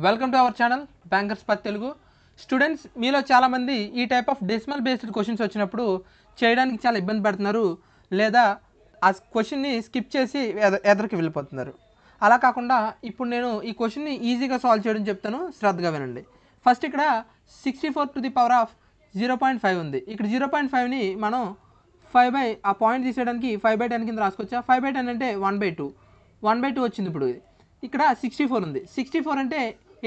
Welcome to our channel bankers పత్ Telugu. Students, మీలో చాలామంది ఈ type of decimal based questions వచ్చినప్పుడు చేయడానికి చాలా ఇబ్బంది పడుతున్నారు, లేదా ఆ క్వశ్చన్ని స్కిప్ చేసి ఎదరికి వెళ్ళిపోతున్నారు. అలా కాకుండా ఇప్పుడు నేను ఈ క్వశ్చన్ని ఈజీగా సాల్వ్ చేయడం చెప్తాను, శ్రద్ధగా వినండి. ఫస్ట్ ఇక్కడ 64⁵ ఉంది. ఇక్కడ 0.5ని మనం 5/, ఆ పాయింట్ తీసేయడానికి 5/10 కింద రాసుకోవచ్చా? 5/10 అంటే 1/2 వచ్చింది. ఇప్పుడు ఇక్కడ 64 ఉంది. 64 అంటే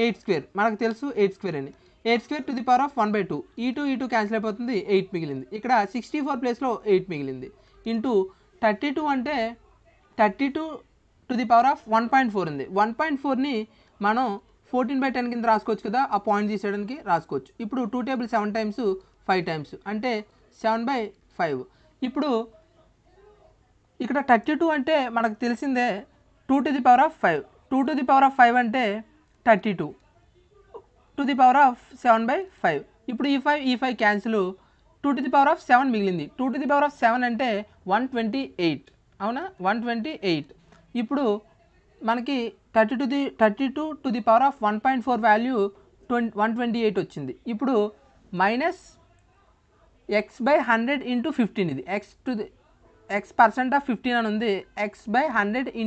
8² మనకు తెలుసు, 8² అని. 8² 1/2 క్యాన్సిల్ అయిపోతుంది, 8 మిగిలింది. ఇక్కడ 64 ప్లేస్లో 8 మిగిలింది. ఇంటూ 32 అంటే 32⁴ ఉంది. 1.4ని మనం 14/10 కింద రాసుకోవచ్చు కదా, ఆ పాయింట్ తీసేయడానికి రాసుకోవచ్చు. ఇప్పుడు 2 టేబుల్ 7 టైమ్స్ 5 టైమ్స్ అంటే 7/5. ఇప్పుడు ఇక్కడ 32 అంటే మనకు తెలిసిందే 2⁵. 2⁵ అంటే 32 7/5. ఇప్పుడు ఈ 5 క్యాన్సిల్, 2⁵7 మిగిలింది. 2⁵7 అంటే 128, అవునా? 128. ఇప్పుడు మనకి 32⁴ వాల్యూ 128 వచ్చింది. ఇప్పుడు మైనస్ x/100 × 15. ఇది x% ఆఫ్ 15 అని ఉంది. x/100 ×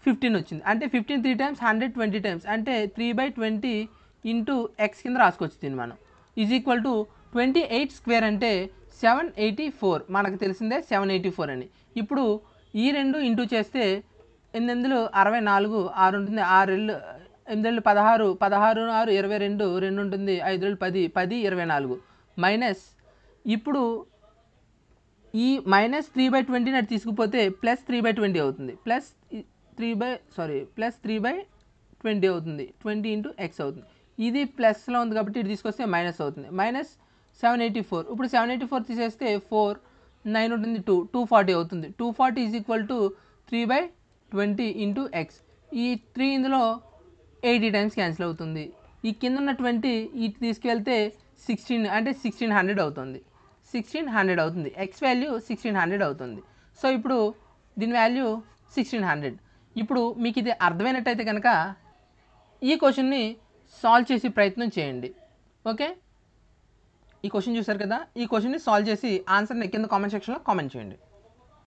15 వచ్చింది. అంటే 15 3 టైమ్స్ 100 20 టైమ్స్ అంటే 3/20 ఇంటూ x కింద రాసుకోవచ్చు. దీన్ని మనం = 28² అంటే 784. మనకు తెలిసిందే 784 అని. ఇప్పుడు ఈ రెండు ఇంటూ చేస్తే 8 64, 6 ఉంటుంది, 6 8 16, 16 6 22, 2 ఉంటుంది, 5 10, 10 24 మైనస్. ఇప్పుడు ఈ -3/20 అటు తీసుకుపోతే +3/20 అవుతుంది. ప్లస్ 3/20 అవుతుంది. 20 ఇంటూ ఎక్స్ అవుతుంది. ఇది ప్లస్లో ఉంది కాబట్టి ఇటు తీసుకొస్తే మైనస్ అవుతుంది. -784. ఇప్పుడు 784 తీసేస్తే 4 9 ఉంటుంది, 240 అవుతుంది. 240 3/20 ఇంటూ ఎక్స్. ఈ 3 ఇందులో 80 టైమ్స్ క్యాన్సిల్ అవుతుంది. ఈ కింద ఉన్న 20 ఇటు తీసుకెళ్తే 16 అంటే 1600 అవుతుంది. 1600 అవుతుంది. ఎక్స్ వాల్యూ 1600 అవుతుంది. సో ఇప్పుడు దీని వాల్యూ 1600. ఇప్పుడు మీకు ఇది అర్థమైనట్టయితే కనుక ఈ క్వశ్చన్ని సాల్వ్ చేసి ప్రయత్నం చేయండి. ఓకే, ఈ క్వశ్చన్ చూసారు కదా, ఈ క్వశ్చన్ని సాల్వ్ చేసి ఆన్సర్ని కింద కామెంట్ సెక్షన్లో కామెంట్ చేయండి.